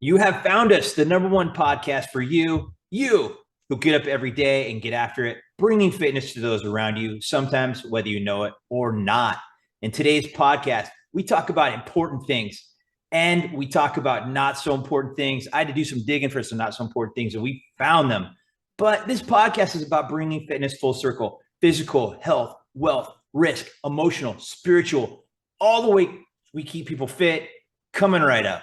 You have found us, the number one podcast for you who get up every day and get after it, bringing fitness to those around you, sometimes whether you know it or not. In today's podcast, we talk about important things and we talk about not so important things. I had to do some digging for some not so important things and we found them. But this podcast is about bringing fitness full circle: physical, health, wealth, risk, emotional, spiritual, all the way we keep people fit, coming right up.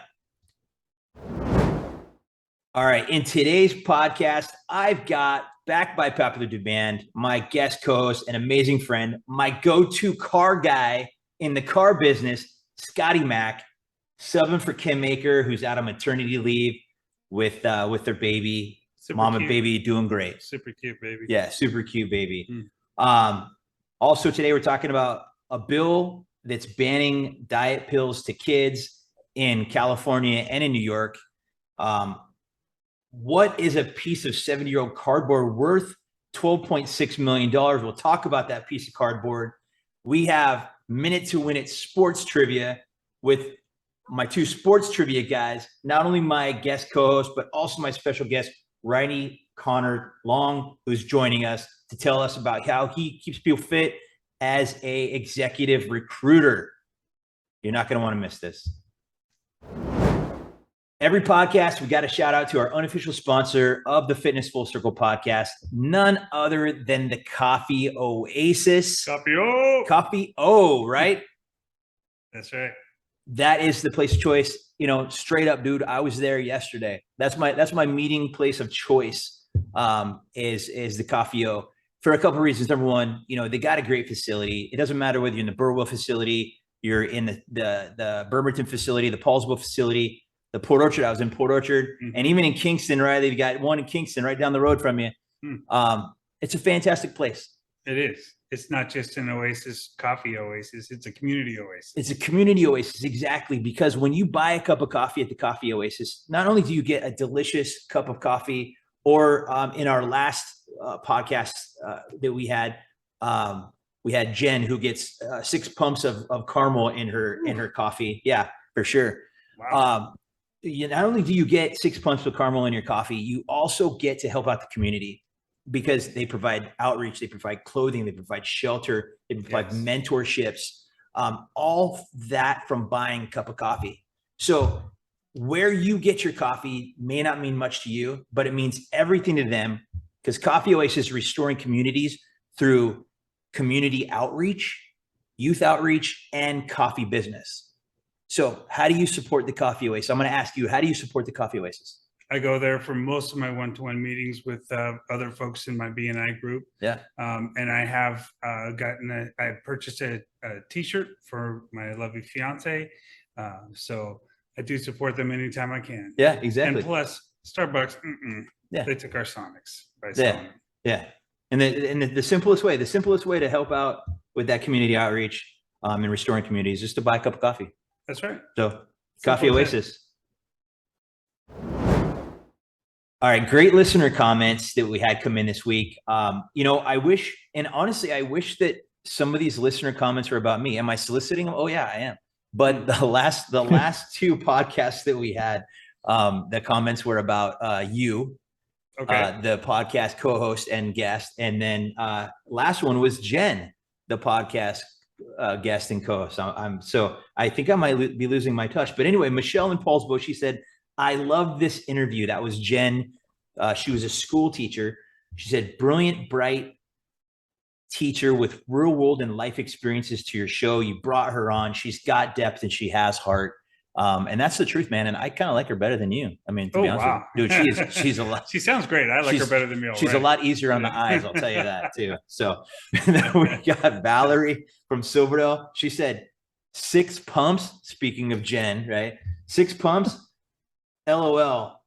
All right, in today's podcast, I've got, back by popular demand, my guest co-host, an amazing friend, my go-to car guy in the car business, Scotty Mack, subbing for Kim Maker, who's out on maternity leave with their baby. Super Mom cute. And baby doing great. Super cute baby. Yeah, super cute baby. Also today we're talking about a bill that's banning diet pills to kids in California and in New York. What is a piece of 70-year-old cardboard worth? $12.6 million. We'll talk about that piece of cardboard. We have minute to win it sports trivia with my two sports trivia guys, not only my guest co-host, but also my special guest, Riley Connor Long, who's joining us to tell us about how he keeps people fit as a executive recruiter. You're not going to want to miss this. Every podcast, we got to shout out to our unofficial sponsor of the Fitness Full Circle podcast, none other than the Coffee Oasis. Coffee O, right? That's right. That is the place of choice. You know, straight up, dude. I was there yesterday. That's my meeting place of choice. Is the Coffee O for a couple of reasons. Number one, you know, they got a great facility. It doesn't matter whether you're in the Burwell facility, you're in the Bremerton facility, the Paulsville facility, the Port Orchard. I was in Port Orchard, and even in Kingston, right? They've got one in Kingston right down the road from you. It's a fantastic place. It is. It's not just an oasis, coffee oasis. It's a community oasis. It's a community oasis, exactly. Because when you buy a cup of coffee at the Coffee Oasis, not only do you get a delicious cup of coffee, or in our last podcast that we had Jen, who gets 6 pumps of caramel in her coffee. Yeah, for sure. Wow. Not only do you get 6 pumps of caramel in your coffee, you also get to help out the community because they provide outreach, they provide clothing, they provide shelter, they provide mentorships, all that from buying a cup of coffee. So where you get your coffee may not mean much to you, but it means everything to them, because Coffee Oasis is restoring communities through community outreach, youth outreach, and coffee business. So how do you support the Coffee Oasis? I'm going to ask you, how do you support the Coffee Oasis? I go there for most of my one-to-one meetings with other folks in my BNI group. Yeah. And I have I purchased a t-shirt for my lovely fiance. So I do support them anytime I can. Yeah, exactly. And plus Starbucks, they took our Sonics by selling them. Yeah. And the simplest way to help out with that community outreach and restoring communities is just to buy a cup of coffee. That's right. So Coffee Oasis. All right. Great listener comments that we had come in this week. You know, I wish that some of these listener comments were about me. Am I soliciting them? Oh yeah, I am. But the last two podcasts that we had, the comments were about you, the podcast co-host and guest. And then last one was Jen, the podcast guest and co-host. So I think I might be losing my touch. But anyway, Michelle in Paulsville, she said, I love this interview. That was Jen. She was a school teacher. She said, brilliant, bright teacher with real world and life experiences to your show. You brought her on. She's got depth and she has heart. And that's the truth, man. And I kind of like her better than you. I mean, to be honest with you, dude, she's a lot. She sounds great. I like her better than me. She's a lot easier on the eyes. I'll tell you that too. So then we got Valerie from Silverdale. She said 6 pumps. Speaking of Jen, right? 6 pumps. LOL.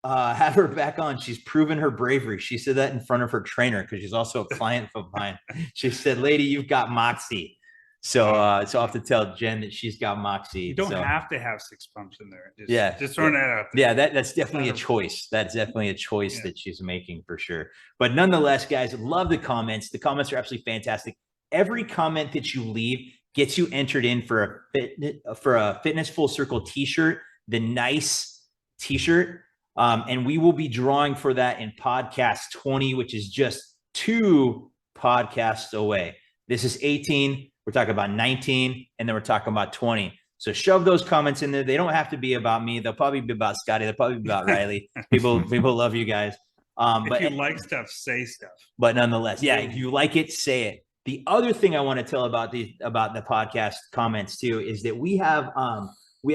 Have her back on. She's proven her bravery. She said that in front of her trainer because she's also a client of mine. She said, lady, you've got moxie. So I'll have to tell Jen that she's got moxie. You don't have to have 6 pumps in there. Just throwing that out there. Yeah, that's definitely a choice. That's definitely a choice that she's making for sure. But nonetheless, guys, love the comments. The comments are absolutely fantastic. Every comment that you leave gets you entered in for a Fitness Full Circle t-shirt, the nice t-shirt. And we will be drawing for that in podcast 20, which is just 2 podcasts away. This is 18. We're talking about 19, and then we're talking about 20. So shove those comments in there. They don't have to be about me. They'll probably be about Scotty. They'll probably be about Riley. People love you guys. But if you like stuff, say stuff. But nonetheless, yeah, if you like it, say it. The other thing I want to tell about the podcast comments too is that we have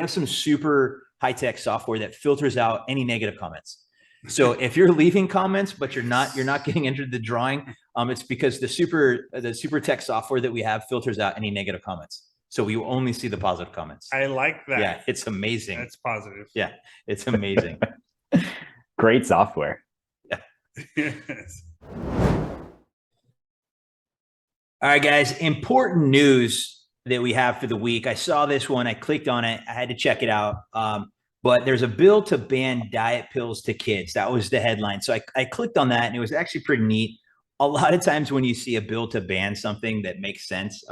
some super high-tech software that filters out any negative comments. So if you're leaving comments, but you're not getting entered the drawing, it's because the super tech software that we have filters out any negative comments. So we will only see the positive comments. I like that. Yeah, it's amazing. That's positive. Yeah, it's amazing. Great software. Yeah. Yes. All right, guys, important news that we have for the week. I saw this one. I clicked on it. I had to check it out. But there's a bill to ban diet pills to kids. That was the headline. So I clicked on that, and it was actually pretty neat. A lot of times when you see a bill to ban something that makes sense,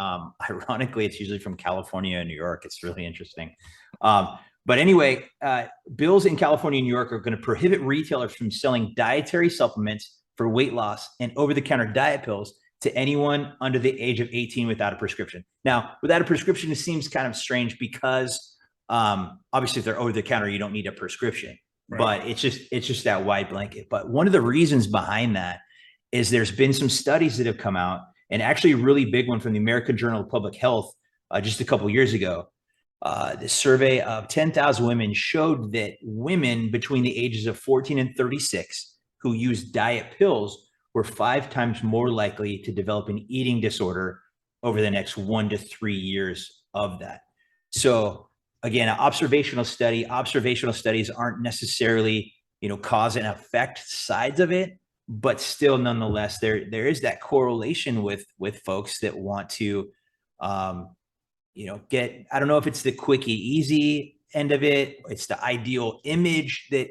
ironically, it's usually from California and New York. It's really interesting. But anyway, bills in California and New York are going to prohibit retailers from selling dietary supplements for weight loss and over-the-counter diet pills to anyone under the age of 18 without a prescription. Now, without a prescription, it seems kind of strange because obviously if they're over the counter, you don't need a prescription, right? But it's just that wide blanket. But one of the reasons behind that is there's been some studies that have come out, and actually a really big one from the American Journal of Public Health just a couple of years ago. This survey of 10,000 women showed that women between the ages of 14 and 36 who use diet pills were 5 times more likely to develop an eating disorder over the next 1 to 3 years of that. So again, an observational study. Observational studies aren't necessarily, cause and effect sides of it, but still, nonetheless, there is that correlation with folks that want to, get. I don't know if it's the quick, easy end of it. It's the ideal image that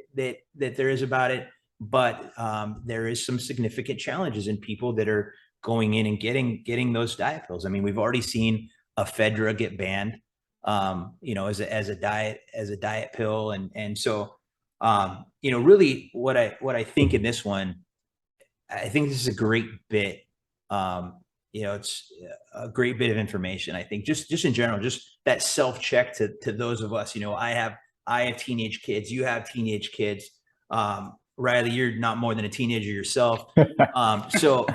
there is about it, but there is some significant challenges in people that are going in and getting those diet pills. I mean, we've already seen ephedra get banned, as a diet pill, and so really what I think in this one. I think this is a great bit. It's a great bit of information. I think just in general, just that self-check to those of us. I have teenage kids. You have teenage kids. Riley, you're not more than a teenager yourself. So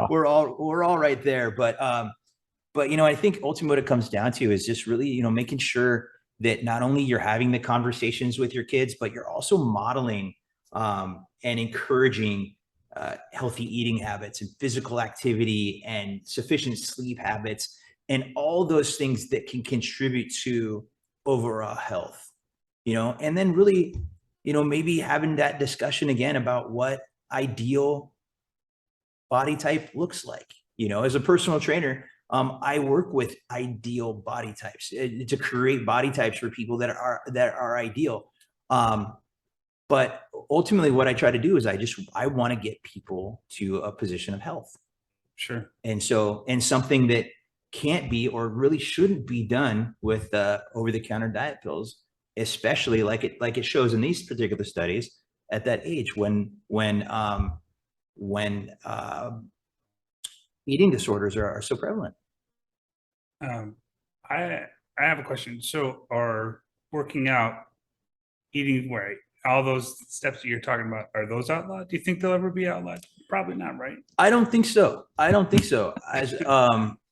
we're all right there. But I think ultimately what it comes down to is just really making sure that not only you're having the conversations with your kids, but you're also modeling and encouraging healthy eating habits and physical activity and sufficient sleep habits and all those things that can contribute to overall health, and then really, maybe having that discussion again about what ideal body type looks like. As a personal trainer, I work with ideal body types to create body types for people that are ideal. But ultimately what I try to do is I want to get people to a position of health. Sure. And something that can't be or really shouldn't be done with over-the-counter diet pills, especially like it shows in these particular studies at that age when eating disorders are so prevalent. I have a question. So are working out, eating right, all those steps that you're talking about, are those outlawed? Do you think they'll ever be outlawed? Probably not, right? I don't think so.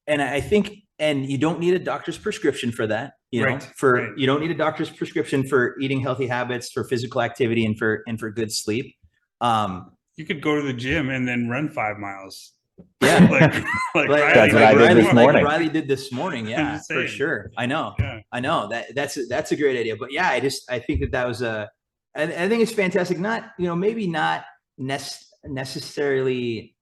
And I think, and you don't need a doctor's prescription for that, you don't need a doctor's prescription for eating healthy habits, for physical activity, and for good sleep. You could go to the gym and then run 5 miles. Yeah. That's what I did this morning. Riley did this morning. Yeah, for sure. I know. Yeah. I know that's a great idea. But yeah, I think that was I think it's fantastic. Not, maybe not necessarily,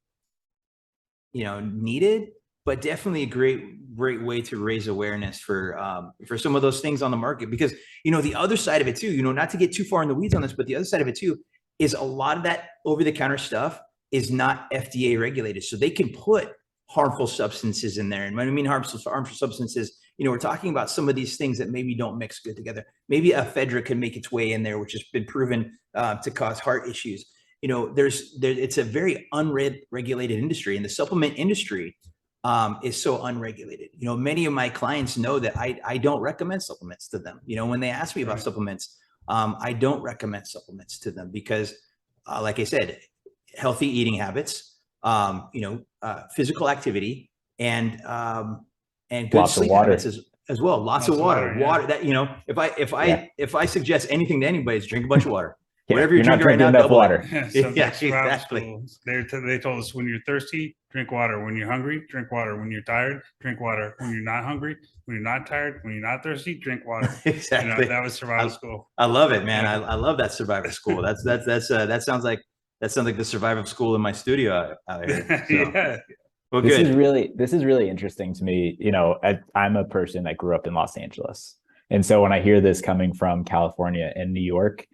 needed, but definitely a great way to raise awareness for some of those things on the market. Because, the other side of it too, not to get too far in the weeds on this, but the other side of it too is a lot of that over-the-counter stuff is not FDA regulated. So they can put harmful substances in there. And when I mean harmful substances, we're talking about some of these things that maybe don't mix good together. Maybe ephedra can make its way in there, which has been proven to cause heart issues. It's a very unregulated industry, and the supplement industry is so unregulated. Many of my clients know that I don't recommend supplements to them. When they ask me about supplements, I don't recommend supplements to them because, like I said, healthy eating habits, physical activity, and good Lots of sleep water. habits as well. Lots of water. Water that, if I suggest anything to anybody, is drink a bunch of water. Whatever you're drinking right now, double water. Exactly. They told us when you're thirsty, drink water. When you're hungry, drink water. When you're tired, drink water. When you're not hungry, when you're not tired, when you're not thirsty, drink water. Exactly. That was survival school. I love it, man. I love that survival school. That sounds like the survival school in my studio out here. So. Yeah. Well, this good. is really interesting to me. I'm a person that grew up in Los Angeles. And so when I hear this coming from California and New York,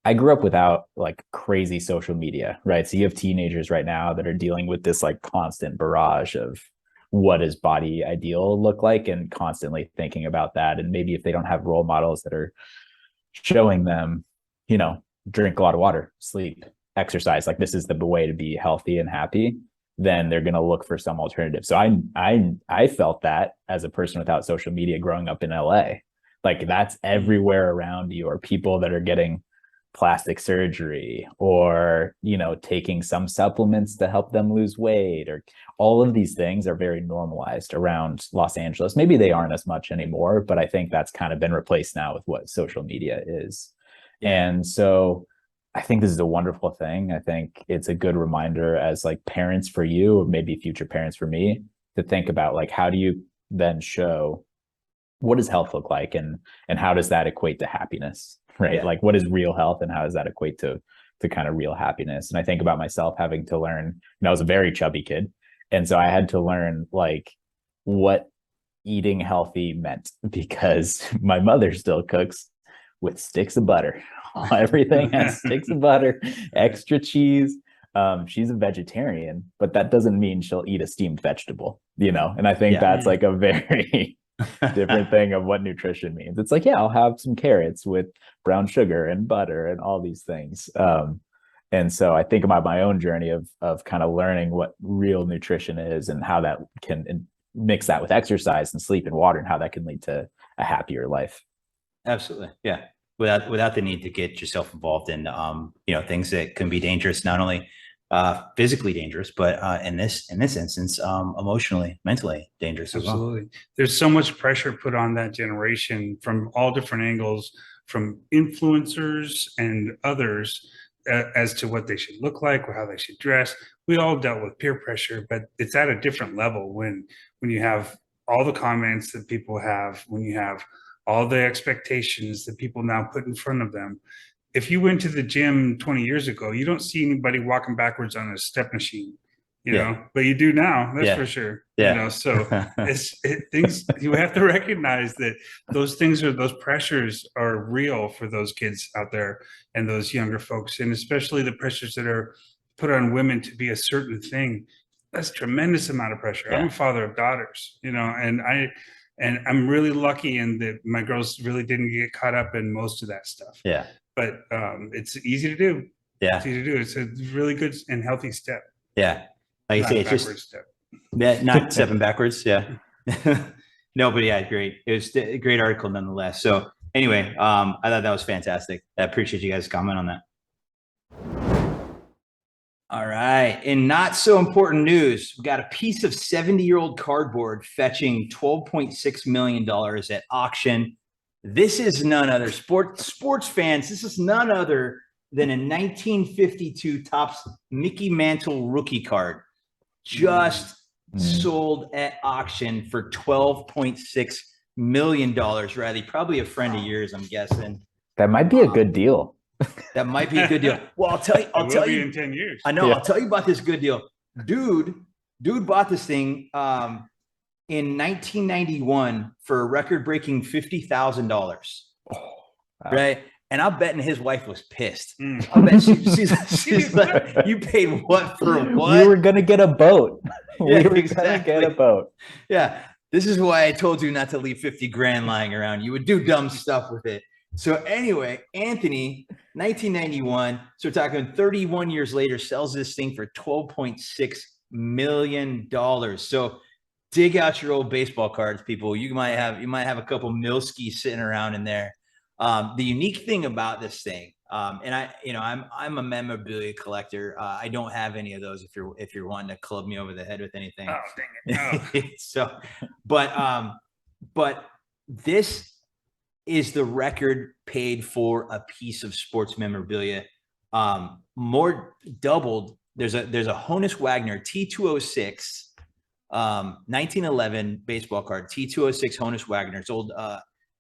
I grew up without like crazy social media, right? So you have teenagers right now that are dealing with this like constant barrage of what does body ideal look like, and constantly thinking about that. And maybe if they don't have role models that are showing them, drink a lot of water, sleep, exercise, like this is the way to be healthy and happy, then they're going to look for some alternative. So I felt that as a person without social media growing up in LA, like that's everywhere around you, or people that are getting plastic surgery, or taking some supplements to help them lose weight, or all of these things are very normalized around Los Angeles. Maybe they aren't as much anymore, but I think that's kind of been replaced now with what social media is. And so I think this is a wonderful thing. I think it's a good reminder as like parents for you, or maybe future parents for me, to think about like, how do you then show what does health look like, and how does that equate to happiness, right? Yeah. Like what is real health, and how does that equate to kind of real happiness? And I think about myself having to learn, I was a very chubby kid. And so I had to learn like what eating healthy meant, because my mother still cooks with sticks of butter. Everything has sticks of butter, extra cheese. She's a vegetarian, but that doesn't mean she'll eat a steamed vegetable, and I think that's like a very different thing of what nutrition means. It's like, I'll have some carrots with brown sugar and butter and all these things. And so I think about my own journey of kind of learning what real nutrition is, and how that can mix that with exercise and sleep and water, and how that can lead to a happier life. Absolutely. Yeah. Without the need to get yourself involved in, things that can be dangerous, not only physically dangerous, but in this instance, emotionally, mentally dangerous as well. Absolutely. There's so much pressure put on that generation from all different angles, from influencers and others, as to what they should look like or how they should dress. We all dealt with peer pressure, but it's at a different level when you have all the comments that people have, when you have all the expectations that people now put in front of them. If you went to the gym 20 years ago, you don't see anybody walking backwards on a step machine, but you do now, that's for sure. So things, you have to recognize that those pressures are real for those kids out there and those younger folks, and especially the pressures that are put on women to be a certain thing. That's a tremendous amount of pressure. I'm a father of daughters, and I'm really lucky in that my girls really didn't get caught up in most of that stuff. Yeah. But it's easy to do. Yeah. It's easy to do. It's a really good and healthy step. Yeah. Like you say, it's just step. Not stepping backwards. Yeah. No, but yeah, great. It was a great article nonetheless. So anyway, I thought that was fantastic. I appreciate you guys' comment on that. All right. In not so important news, we got a piece of 70-year-old cardboard fetching $12.6 million at auction. This is none other, sports fans, this is none other than a 1952 Topps Mickey Mantle rookie card. Just sold at auction for $12.6 million, Riley. Probably a friend of yours, I'm guessing. That might be a good deal. That might be a good deal. Well, I'll tell you in 10 years. I know. Yeah. I'll tell you about this good deal. Dude bought this thing in 1991 for a record-breaking $50,000. Wow. Right? And I'm betting his wife was pissed. I bet she's like, "You paid what for what? We were gonna get a boat. Yeah, we were gonna get a boat." Yeah. This is why I told you not to leave 50 grand lying around. You would do dumb stuff with it. So anyway, Anthony, 1991. So we're talking 31 years later, sells this thing for $12.6 million. So dig out your old baseball cards, people. You might have a couple Milskis sitting around in there. The unique thing about this thing, and I'm a memorabilia collector. I don't have any of those. If you're wanting to club me over the head with anything. Oh, dang it. Oh. So, but this is the record paid for a piece of sports memorabilia. More doubled. There's a Honus Wagner T206, 1911 baseball card, T206 Honus Wagner. It's old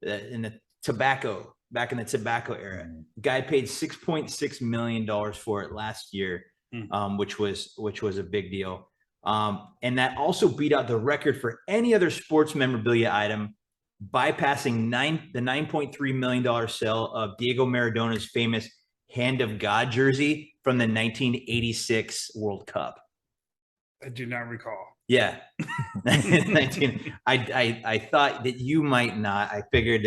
in the tobacco, back in the tobacco era. Guy paid $6.6 million for it last year, which was a big deal. And that also beat out the record for any other sports memorabilia item, bypassing the $9.3 million sale of Diego Maradona's famous Hand of God jersey from the 1986 World Cup. I do not recall. Yeah. I thought that you might not. I figured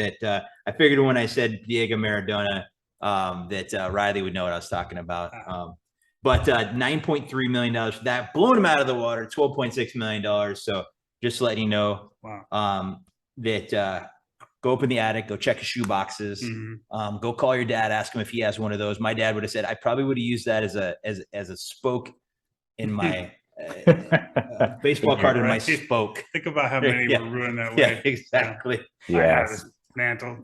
when I said Diego Maradona, that Riley would know what I was talking about. But $9.3 million for that, blown him out of the water, $12.6 million. So just letting you know, wow. That go open the attic, go check his shoe boxes, go call your dad, ask him if he has one of those. My dad would have said, I probably would have used that as a spoke in my baseball card in my spoke. Think about how many were ruined that way. Yeah, exactly. Yes. Mantle.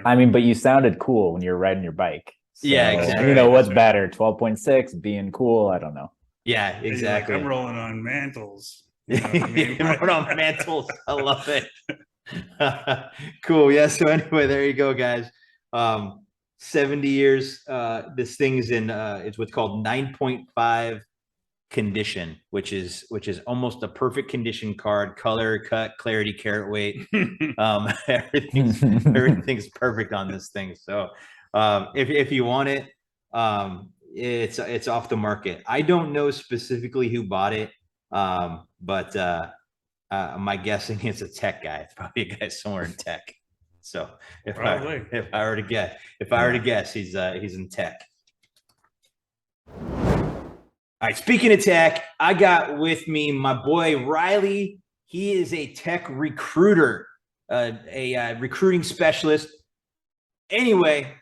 I mean, but you sounded cool when you were riding your bike. So, yeah, exactly. You know, what's better, 12.6, being cool? I don't know. Yeah, exactly. Like, I'm rolling on mantles. You know what I mean? Rolling on mantles. I love it. Cool. Yeah. So anyway, there you go, guys. 70 years. This thing's in it's what's called 9.5 condition, which is almost a perfect condition card. Color, cut, clarity, carat weight. Everything's perfect on this thing. So if you want it, it's off the market. I don't know specifically who bought it, but my guessing it's a tech guy. It's probably a guy somewhere in tech. So if I were to guess, he's in tech. All right. Speaking of tech, I got with me my boy Riley. He is a tech recruiter, a recruiting specialist. Anyway,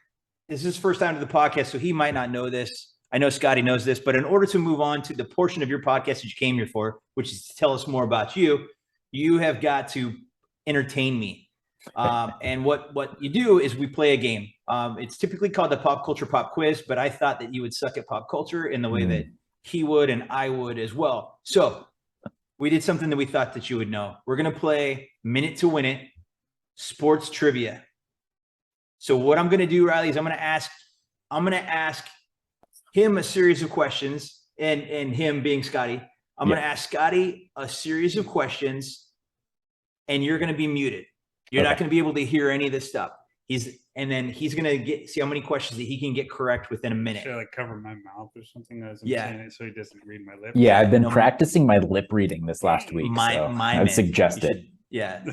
this is his first time to the podcast, so he might not know this. I know Scotty knows this, but in order to move on to the portion of your podcast that you came here for, which is to tell us more about you, you have got to entertain me. And what you do is we play a game. It's typically called the Pop Culture Pop Quiz, but I thought that you would suck at pop culture in the way that he would and I would as well. So we did something that we thought that you would know. We're going to play Minute to Win It, sports trivia. So what I'm going to do, Riley, is I'm going to ask him a series of questions, and him being Scotty. I'm going to ask Scotty a series of questions, and you're going to be muted. You're not going to be able to hear any of this stuff. He's going to see how many questions that he can get correct within a minute. Should I like cover my mouth or something as I'm saying it so he doesn't read my lips? Yeah, I've been practicing my lip reading this last week. I'd suggest it.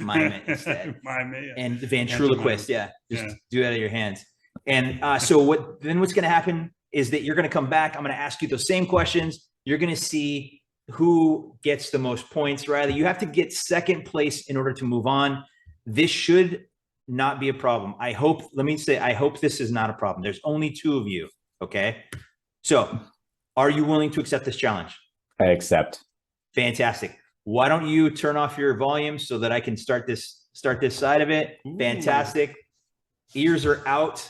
Mime it instead. Mime it, yeah. And ventriloquist, just do that out of your hands. And so what's going to happen is that you're going to come back. I'm going to ask you those same questions. You're going to see who gets the most points. Riley, you have to get second place in order to move on. This should not be a problem. I hope this is not a problem. There's only two of you. Okay. So are you willing to accept this challenge? I accept. Fantastic. Why don't you turn off your volume so that I can start this side of it? Ooh. Fantastic. Ears are out.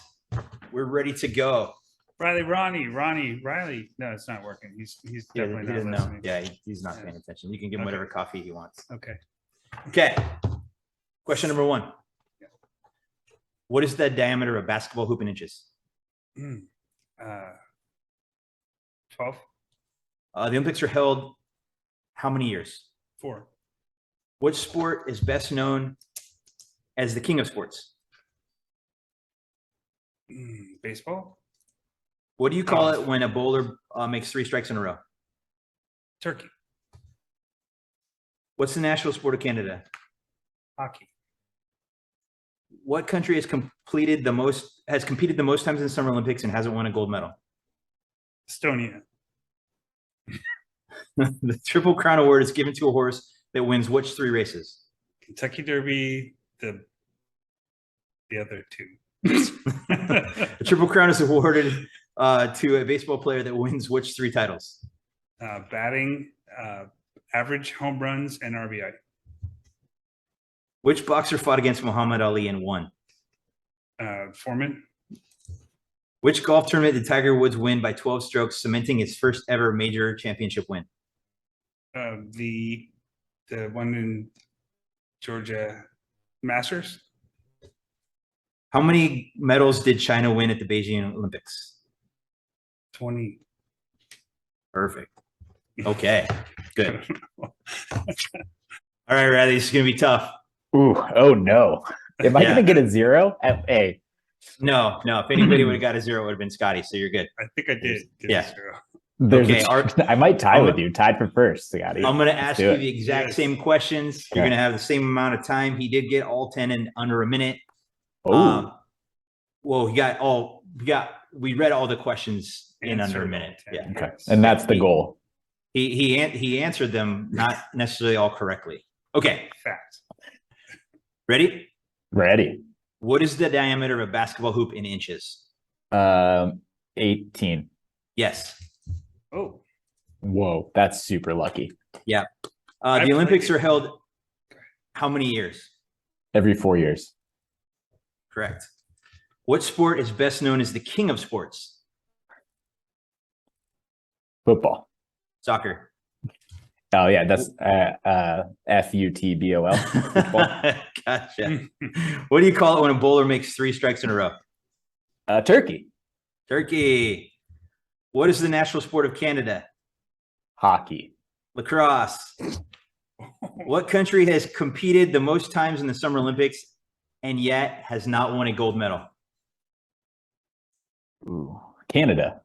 We're ready to go. Riley. No, it's not working. He's definitely not listening. Yeah, he's not paying attention. You can give him whatever coffee he wants. Okay. Question number 1. What is the diameter of a basketball hoop in inches? 12. The Olympics are held how many years? 4. Which sport is best known as the king of sports? Baseball. What do you call it when a bowler makes 3 strikes in a row? Turkey. What's the national sport of Canada? Hockey. What country has competed the most times in the Summer Olympics and hasn't won a gold medal? Estonia. The Triple Crown Award is given to a horse that wins which 3 races? Kentucky Derby. The other 2. The Triple Crown is awarded to a baseball player that wins which 3 titles? Batting, average home runs, and RBI. Which boxer fought against Muhammad Ali and won? Foreman. Which golf tournament did Tiger Woods win by 12 strokes, cementing his first ever major championship win? The one in Georgia, Masters. How many medals did China win at the Beijing Olympics? 20. Perfect. Okay, good. All right, Riley, this is going to be tough. Ooh, oh no. Am I Yeah. going to get a 0 at A? No. If anybody would have got a 0, it would have been Scotty, so you're good. I think I did. Yeah. There's Okay, I might tie with you. Tied for first, Scotty. I'm going to Let's ask do you it. the exact Yes. same questions. You're Okay. going to have the same amount of time. He did get all 10 in under a minute. Oh, Well, we read all the questions in under a minute. Yeah. okay. And that's the goal. He answered them not necessarily all correctly. Okay, Fact. ready? Ready. What is the diameter of a basketball hoop in inches? 18. Yes. Oh, Whoa, that's super lucky. The I Olympics played- are held how many years? Every 4 years. Correct. What sport is best known as the king of sports? Football. Soccer. Oh yeah, that's FUTBOL. Football. Gotcha. What do you call it when a bowler makes 3 strikes in a row? Turkey. Turkey. What is the national sport of Canada? Hockey. Lacrosse. What country has competed the most times in the Summer Olympics and yet has not won a gold medal? Ooh, Canada.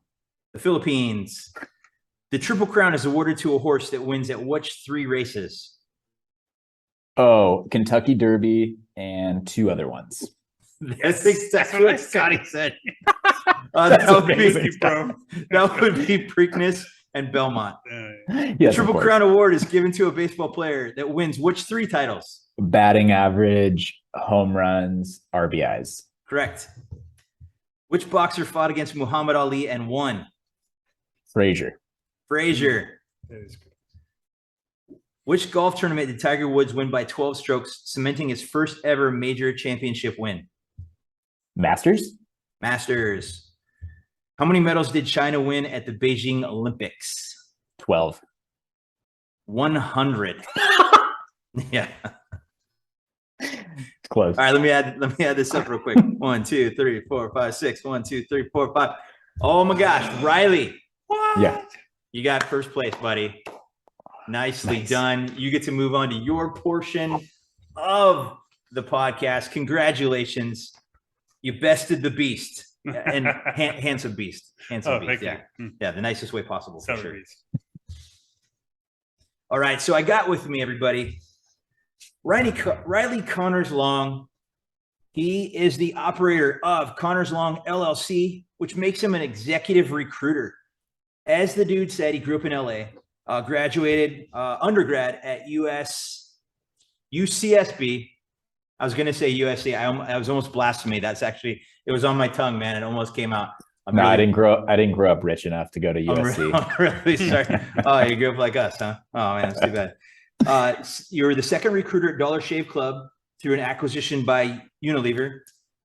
The Philippines. The Triple Crown is awarded to a horse that wins at which 3 races? Oh, Kentucky Derby and 2 other ones. That's exactly what Scotty said. That's that, would be, amazing, bro. that would be Preakness and Belmont. The Yes, of Triple course. Crown Award is given to a baseball player that wins which 3 titles? Batting average, home runs, RBIs. Correct. Which boxer fought against Muhammad Ali and won? Frazier. Frazier. That is good. Which golf tournament did Tiger Woods win by 12 strokes, cementing his first ever major championship win? Masters. Masters. How many medals did China win at the Beijing Olympics? 12. 100. Yeah. It's close. All right, let me add this up real quick. 1, 2, 3, 4, 5, 6. 1, 2, 3, 4, 5. Oh my gosh, Riley. What? Yeah. You got first place, buddy. Nicely Nice. done. You get to move on to your portion of the podcast. Congratulations. You bested the beast and handsome beast. Handsome Oh, beast. thank Yeah. you. Yeah. The nicest way possible for sure. Celeries. All right. So I got with me, everybody, Riley Connors Long. He is the operator of Connors Long LLC, which makes him an executive recruiter. As the dude said, he grew up in LA, graduated undergrad at UCSB. I was going to say USC. I was almost blasphemy. That's actually, it was on my tongue, man. It almost came out. No, I didn't grow up rich enough to go to USC. I'm really sorry. Oh, you grew up like us, huh? Oh man, that's too bad. You're the second recruiter at Dollar Shave Club through an acquisition by Unilever.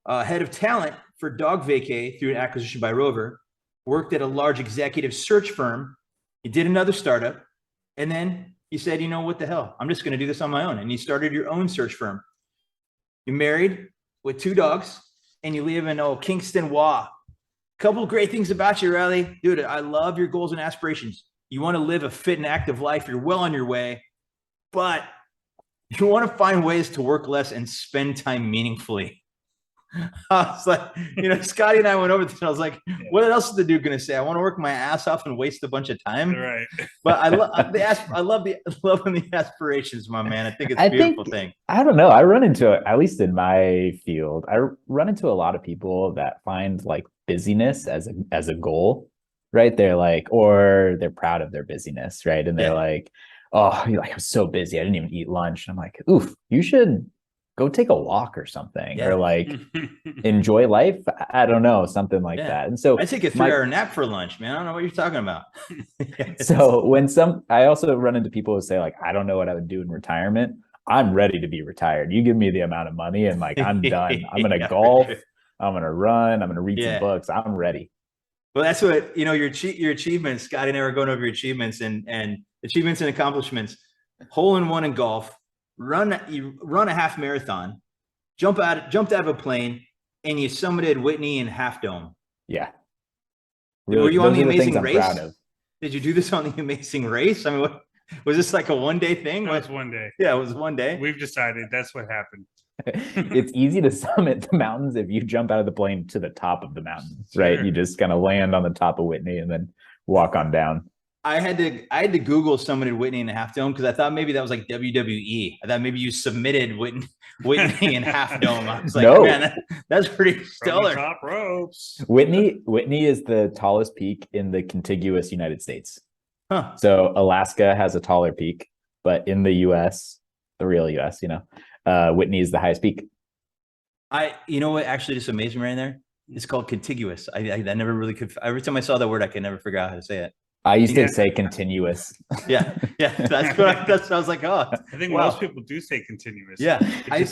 Head of talent for Dog Vacay through an acquisition by Rover. Worked at a large executive search firm. You did another startup, and then you said, you know what the hell? I'm just going to do this on my own. And you started your own search firm. You're married with 2 dogs, and you live in Kingston, Wa. Couple of great things about you, Riley. Dude, I love your goals and aspirations. You want to live a fit and active life. You're well on your way, but you want to find ways to work less and spend time meaningfully. I was like, Scotty and I went over this and I was like, what else is the dude going to say? I want to work my ass off and waste a bunch of time. Right. But I love the aspirations, my man. I think it's a beautiful thing. I don't know. I run into, at least in my field, I run into a lot of people that find like busyness as a goal, right? They're like, or they're proud of their busyness, right? And they're like, oh, you're like, I'm so busy. I didn't even eat lunch. And I'm like, oof, you should go take a walk or something, or like enjoy life. I don't know, something like that. And so I take a 3-hour nap for lunch, man. I don't know what you're talking about. So I also run into people who say like, I don't know what I would do in retirement. I'm ready to be retired. You give me the amount of money and like, I'm done. I'm going to golf. I'm going to run. I'm going to read some books. I'm ready. Well, that's what, your achievements, Scotty and I were going over your achievements and achievements and accomplishments. Hole in one in golf, you run a half marathon, jumped out of a plane, and you summited Whitney in Half Dome. Yeah. Really, were you on the Amazing Race? Did you do this on the Amazing Race? I mean, was this like a one-day thing? It was one day. Yeah, it was one day. We've decided that's what happened. It's easy to summit the mountains if you jump out of the plane to the top of the mountains, right? You just kind of land on the top of Whitney and then walk on down. I had to Google summited Whitney in a Half Dome because I thought maybe that was like WWE. I thought maybe you submitted Whitney in Half Dome. I was like, no, man, that's pretty stellar. Top ropes. Whitney is the tallest peak in the contiguous United States. Huh. So Alaska has a taller peak, but in the US, the real US, Whitney is the highest peak. You know what actually just amazed me right there? It's called contiguous. I never really could. Every time I saw that word, I could never figure out how to say it. I used to say continuous. Yeah. That's what I was like. Oh, I think most people do say continuous. Yeah.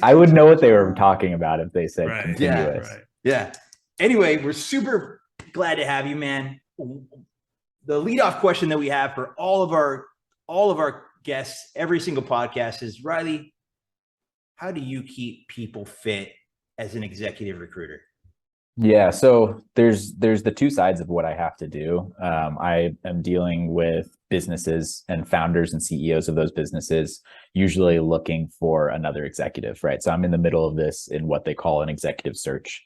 I would know what they were talking about if they said continuous. Yeah. Anyway, we're super glad to have you, man. The leadoff question that we have for all of our guests, every single podcast is, Riley, how do you keep people fit as an executive recruiter? Yeah, so there's the two sides of what I have to do. I am dealing with businesses and founders and CEOs of those businesses, usually looking for another executive, right? So I'm in the middle of this in what they call an executive search.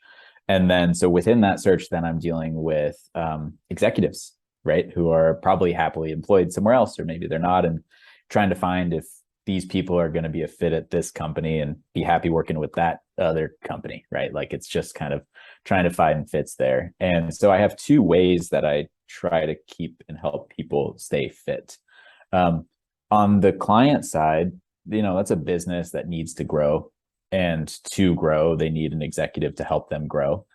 And then, so within that search, then I'm dealing with executives, right? Who are probably happily employed somewhere else, or maybe they're not, and trying to find if these people are going to be a fit at this company and be happy working with that other company, right? Like it's just kind of trying to find fits there. And so I have two ways that I try to keep and help people stay fit. On the client side, that's a business that needs to grow, and to grow, they need an executive to help them grow.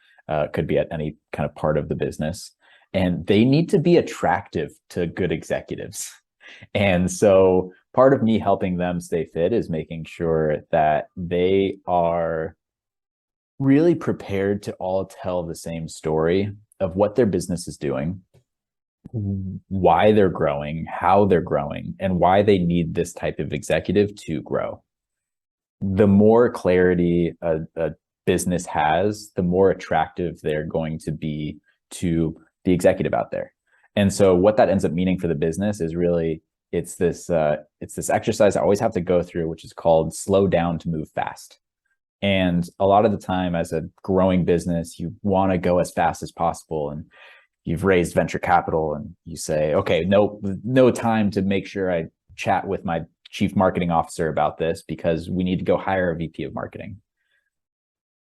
Could be at any kind of part of the business, and they need to be attractive to good executives. And so part of me helping them stay fit is making sure that they are really prepared to all tell the same story of what their business is doing, why they're growing, how they're growing, and why they need this type of executive to grow. The more clarity a business has, the more attractive they're going to be to the executive out there. And so what that ends up meaning for the business is really, it's this exercise I always have to go through, which is called slow down to move fast. And a lot of the time as a growing business, you want to go as fast as possible. And you've raised venture capital and you say, okay, no time to make sure I chat with my chief marketing officer about this because we need to go hire a VP of marketing.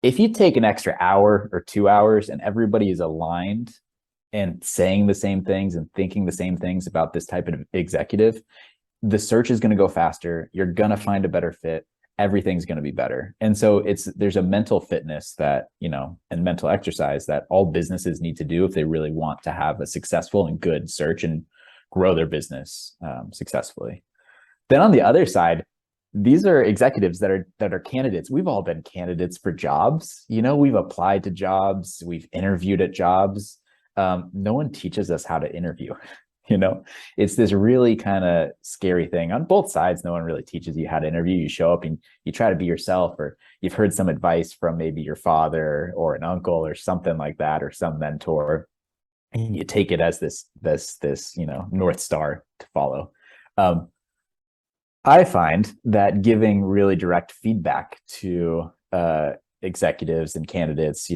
If you take an extra hour or 2 hours and everybody is aligned and saying the same things and thinking the same things about this type of executive, the search is going to go faster. You're going to find a better fit. Everything's going to be better. And so there's a mental fitness that, and mental exercise that all businesses need to do if they really want to have a successful and good search and grow their business successfully. Then on the other side, these are executives that are candidates. We've all been candidates for jobs. We've applied to jobs. We've interviewed at jobs. No one teaches us how to interview. It's this really kind of scary thing on both sides. No one really teaches you how to interview. You show up and you try to be yourself, or you've heard some advice from maybe your father or an uncle or something like that, or some mentor, and you take it as this North Star to follow. I find that giving really direct feedback to executives and candidates,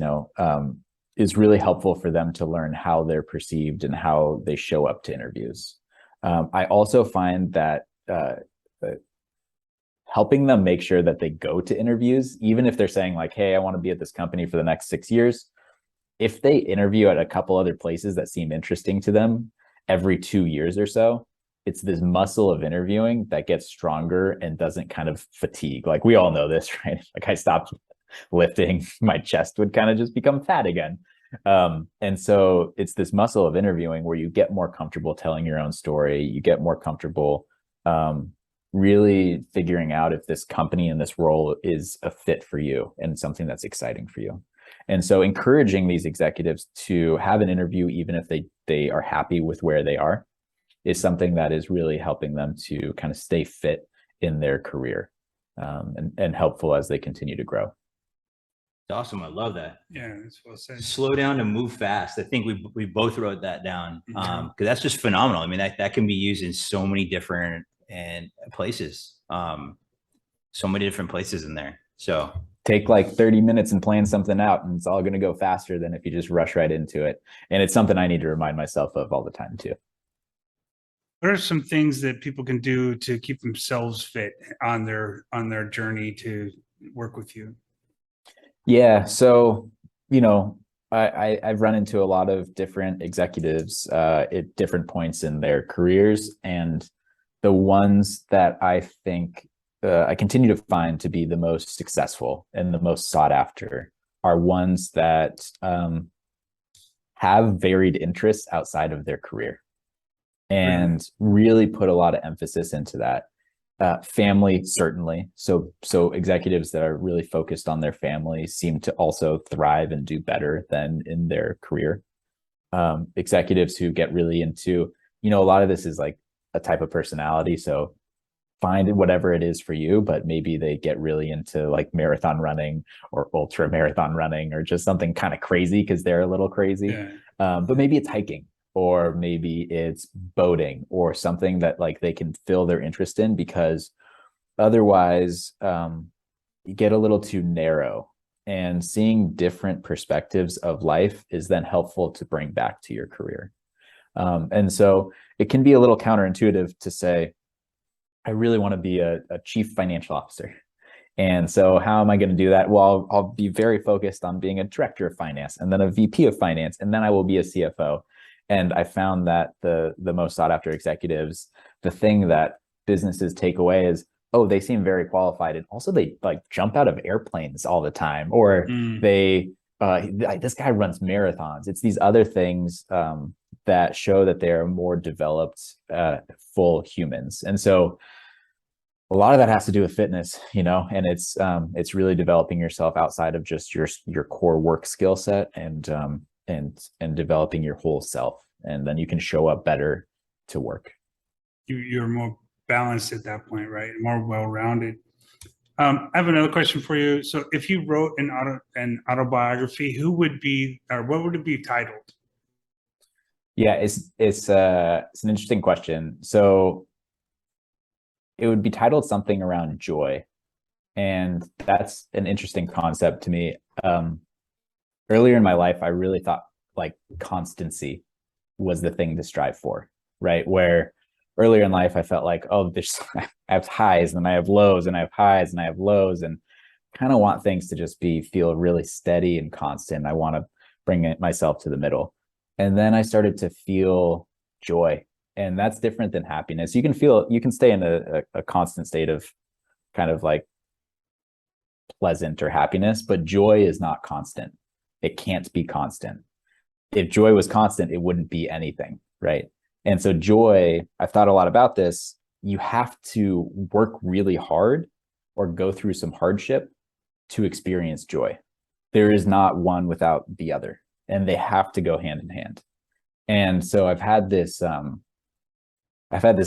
is really helpful for them to learn how they're perceived and how they show up to interviews. I also find that helping them make sure that they go to interviews, even if they're saying like, hey, I want to be at this company for the next 6 years. If they interview at a couple other places that seem interesting to them every 2 years or so, it's this muscle of interviewing that gets stronger and doesn't kind of fatigue. Like we all know this, right? Like I stopped lifting, my chest would kind of just become fat again. And so it's this muscle of interviewing where you get more comfortable telling your own story. You get more comfortable really figuring out if this company and this role is a fit for you and something that's exciting for you. And so encouraging these executives to have an interview, even if they are happy with where they are, is something that is really helping them to kind of stay fit in their career, and helpful as they continue to grow. Awesome. I love that. Yeah, that's well said. Slow down and move fast. I think we both wrote that down, because that's just phenomenal. I mean, that can be used in so many different places, so many different places in there. So take like 30 minutes and plan something out, and it's all going to go faster than if you just rush right into it. And it's something I need to remind myself of all the time too. What are some things that people can do to keep themselves fit on their journey to work with you? Yeah, so I've run into a lot of different executives at different points in their careers, and the ones that I think I continue to find to be the most successful and the most sought after are ones that have varied interests outside of their career, and really put a lot of emphasis into that. Family, certainly. So executives that are really focused on their family seem to also thrive and do better than in their career. Executives who get really into, a lot of this is like a type of personality. So find whatever it is for you, but maybe they get really into like marathon running or ultra marathon running or just something kind of crazy because they're a little crazy. Yeah. But maybe it's hiking, or maybe it's boating, or something that like they can fill their interest in, because otherwise you get a little too narrow, and seeing different perspectives of life is then helpful to bring back to your career. And so it can be a little counterintuitive to say, I really want to be a chief financial officer. And so how am I going to do that? Well, I'll be very focused on being a director of finance, and then a VP of finance, and then I will be a CFO. And I found that the most sought after executives, the thing that businesses take away is, oh, they seem very qualified. And also they like jump out of airplanes all the time, or this guy runs marathons. It's these other things that show that they're more developed, full humans. And so a lot of that has to do with fitness, and it's really developing yourself outside of just your core work skill set, and developing your whole self, and then you can show up better to work. You're more balanced at that point, right? More well-rounded. I have another question for you. So if you wrote an autobiography, who would be, or what would it be titled? Yeah, it's an interesting question. So it would be titled something around joy, and that's an interesting concept to me. Earlier in my life, I really thought like constancy was the thing to strive for, right? Where earlier in life, I felt like, oh, I have highs and I have lows, and I have highs and I have lows, and kind of want things to just feel really steady and constant. I want to bring myself to the middle. And then I started to feel joy, and that's different than happiness. You can stay in a constant state of kind of like pleasant or happiness, but joy is not constant. It can't be constant. If joy was constant, it wouldn't be anything, right? And so joy, I've thought a lot about this. You have to work really hard or go through some hardship to experience joy. There is not one without the other, and they have to go hand in hand. And so I've had this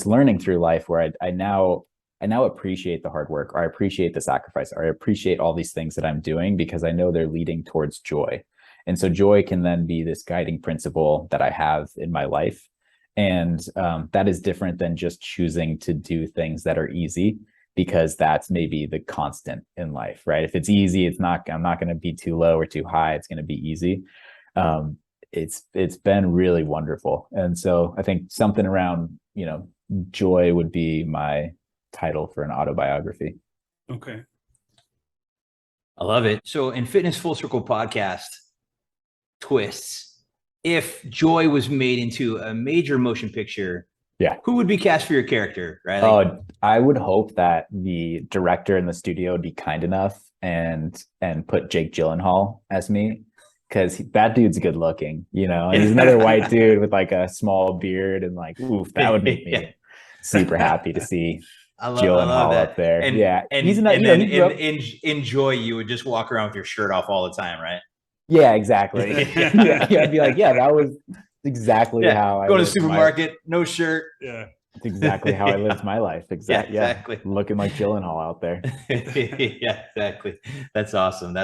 learning through life where I now appreciate the hard work, or I appreciate the sacrifice, or I appreciate all these things that I'm doing, because I know they're leading towards joy. And so joy can then be this guiding principle that I have in my life. And that is different than just choosing to do things that are easy. because that's maybe the constant in life, right? If it's easy, I'm not going to be too low or too high. It's going to be easy. It's been really wonderful. And so I think something around, joy would be my title for an autobiography. Okay. I love it. So in Fitness Full Circle podcast twists, if joy was made into a major motion picture, who would be cast for your character, Riley? Oh, I would hope that the director in the studio would be kind enough and put Jake Gyllenhaal as me, because that dude's good looking, and he's another white dude with like a small beard, and like, oof, that would make me super happy to see Gyllenhaal up there. And, yeah, and he's in joy, you would just walk around with your shirt off all the time, right? Yeah, exactly. yeah, I'd be like, yeah, that was exactly how I go to the supermarket, no shirt. Yeah, it's exactly how I lived my life. Exactly. Looking like Gyllenhaal out there. Yeah, exactly. That's awesome.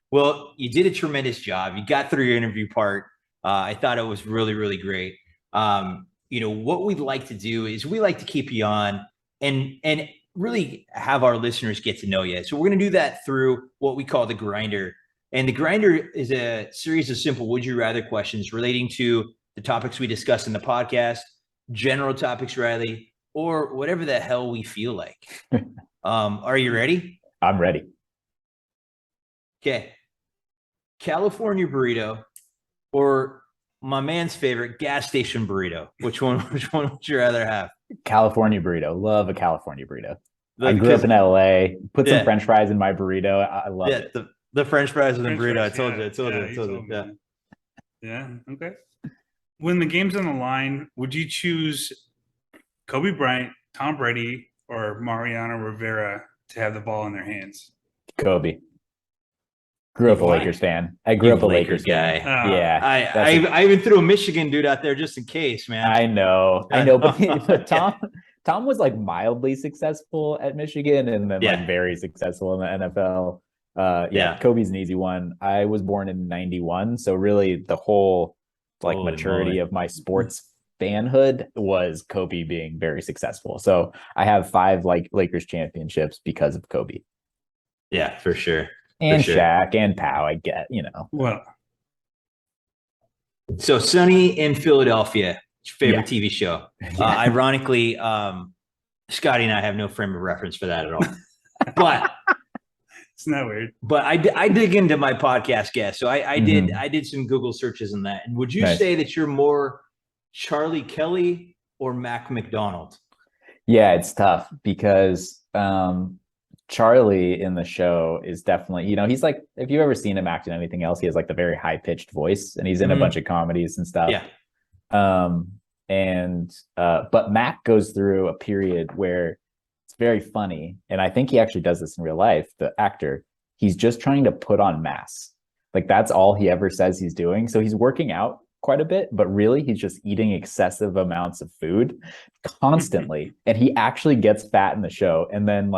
Well, you did a tremendous job. You got through your interview part. I thought it was really, really great. What we'd like to do is we like to keep you on and really have our listeners get to know you. So we're going to do that through what we call the grinder. And the grinder is a series of simple would you rather questions relating to the topics we discussed in the podcast, general topics, Riley, or whatever the hell we feel like. Are you ready? I'm ready. Okay. California burrito or my man's favorite gas station burrito? Which one would you rather have? California burrito. Love a California burrito. I grew up in LA. Put some French fries in my burrito. I love it. The French fries and the burrito. I told you. Yeah. Yeah. Okay. When the game's on the line, would you choose Kobe Bryant, Tom Brady, or Mariano Rivera to have the ball in their hands? Kobe. Grew up a Lakers fan. I grew up a Lakers guy. Yeah. I even threw a Michigan dude out there just in case, man. I know. But Tom was like mildly successful at Michigan and then like very successful in the NFL. Kobe's an easy one. I was born in 91, so really the whole maturity of my sports fanhood was Kobe being very successful. So I have 5 Lakers championships because of Kobe. Yeah, for sure. And Shaq and Pow, I get, Well, so Sunny in Philadelphia, favorite TV show. Ironically, Scotty and I have no frame of reference for that at all. But it's not weird. But I dig into my podcast guests, so I did some Google searches on that. And would you say that you're more Charlie Kelly or Mac McDonald? Yeah, it's tough because Charlie in the show is definitely, he's like, if you've ever seen him act in anything else, he has like the very high pitched voice, and he's in a bunch of comedies and stuff. Yeah. But Mac goes through a period where it's very funny. And I think he actually does this in real life. The actor, he's just trying to put on mass. Like that's all he ever says he's doing. So he's working out quite a bit, but really he's just eating excessive amounts of food constantly. And he actually gets fat in the show. And then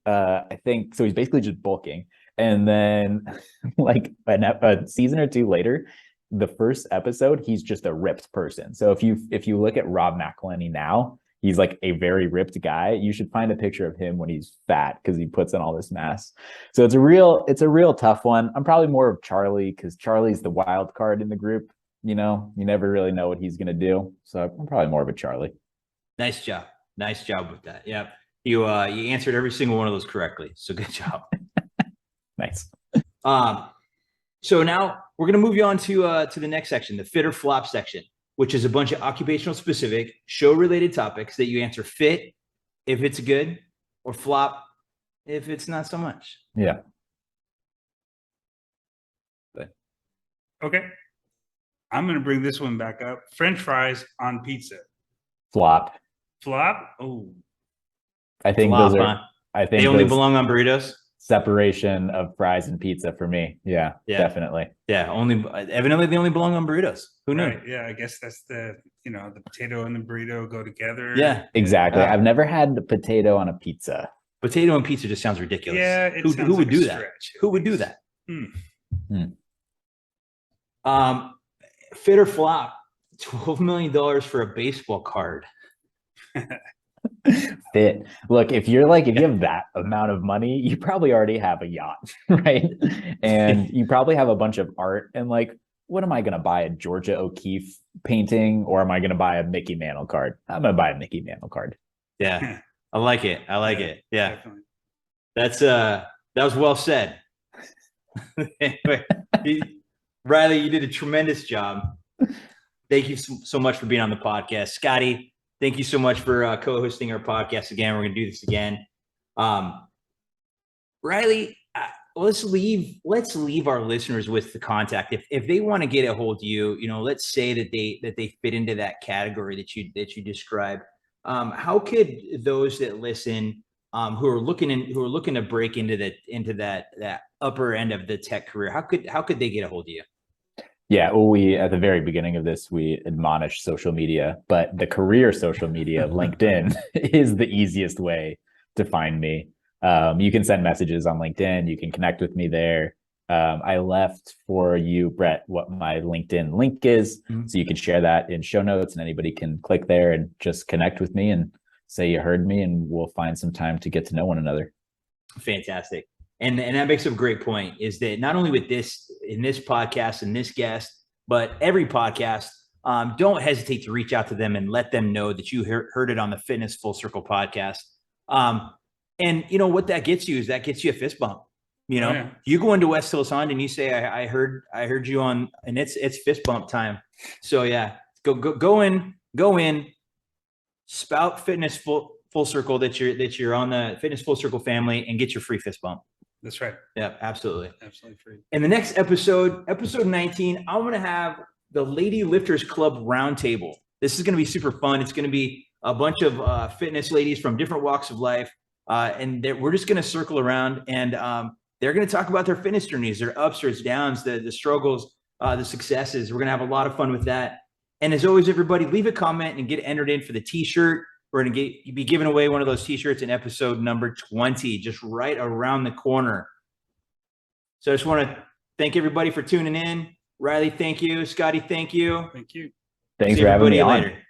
I think, so he's basically just bulking. And then like a season or 2 later, the first episode, he's just a ripped person. So if you look at Rob McElhenney now, he's like a very ripped guy. You should find a picture of him when he's fat because he puts on all this mass. So it's a real tough one. I'm probably more of Charlie because Charlie's the wild card in the group. You never really know what he's gonna do. So I'm probably more of a Charlie. Nice job with that. Yeah, you answered every single one of those correctly. So good job. Nice. So now we're going to move you on to the next section, the fit or flop section, which is a bunch of occupational specific show related topics that you answer fit if it's good or flop if it's not so much. Yeah. Okay. I'm going to bring this one back up. French fries on pizza. Flop. Flop? Oh. I think flop, those are, I think they only belong on burritos. Separation of fries and pizza for me. Yeah, definitely. Yeah, evidently they only belong on burritos. Who knew? Right. Yeah, I guess that's the potato and the burrito go together. Yeah, exactly. I've never had the potato on a pizza. Potato and pizza just sounds ridiculous. Yeah, who would do that? Who would do that? Hmm. Fit or flop? $12 million for a baseball card. Fit. Look, if you have that amount of money, you probably already have a yacht, right? And you probably have a bunch of art. And like, what am I going to buy? A Georgia O'Keeffe painting, or am I going to buy a Mickey Mantle card? I'm going to buy a Mickey Mantle card. Yeah. I like it. I like it. Yeah. Definitely. That was well said. Anyway, Riley, you did a tremendous job. Thank you so much for being on the podcast. Scotty, thank you so much for co-hosting our podcast again. We're going to do this again. Riley, let's leave our listeners with the contact. If they want to get a hold of you, let's say that they fit into that category that you described. How could those that listen, who are looking to break into that upper end of the tech career, how could they get a hold of you? Yeah, well, we at the very beginning of this, we admonished social media, but the career social media, LinkedIn, is the easiest way to find me. You can send messages on LinkedIn. You can connect with me there. I left for you, Brett, what my LinkedIn link is, so you can share that in show notes, and anybody can click there and just connect with me and say you heard me, and we'll find some time to get to know one another. Fantastic. And that makes a great point, is that not only with this podcast and this guest, but every podcast, don't hesitate to reach out to them and let them know that you heard it on the Fitness Full Circle podcast. And what that gets you is that gets you a fist bump. You go into West Hills Honda and you say, I heard you on, and it's fist bump time. So yeah, go in, spout Fitness Full Circle that you're on the Fitness Full Circle family, and get your free fist bump. That's right. Yeah, absolutely. Absolutely free. In the next episode 19, I'm going to have the Lady Lifters Club Roundtable. This is going to be super fun. It's going to be a bunch of fitness ladies from different walks of life. And we're just going to circle around, and they're going to talk about their fitness journeys, their ups, their downs, the struggles, the successes. We're going to have a lot of fun with that. And as always, everybody, leave a comment and get entered in for the t-shirt. We're going to be giving away one of those t-shirts in episode number 20, just right around the corner. So I just want to thank everybody for tuning in. Riley, thank you. Scotty, thank you. Thank you. Thanks for having me on. Later.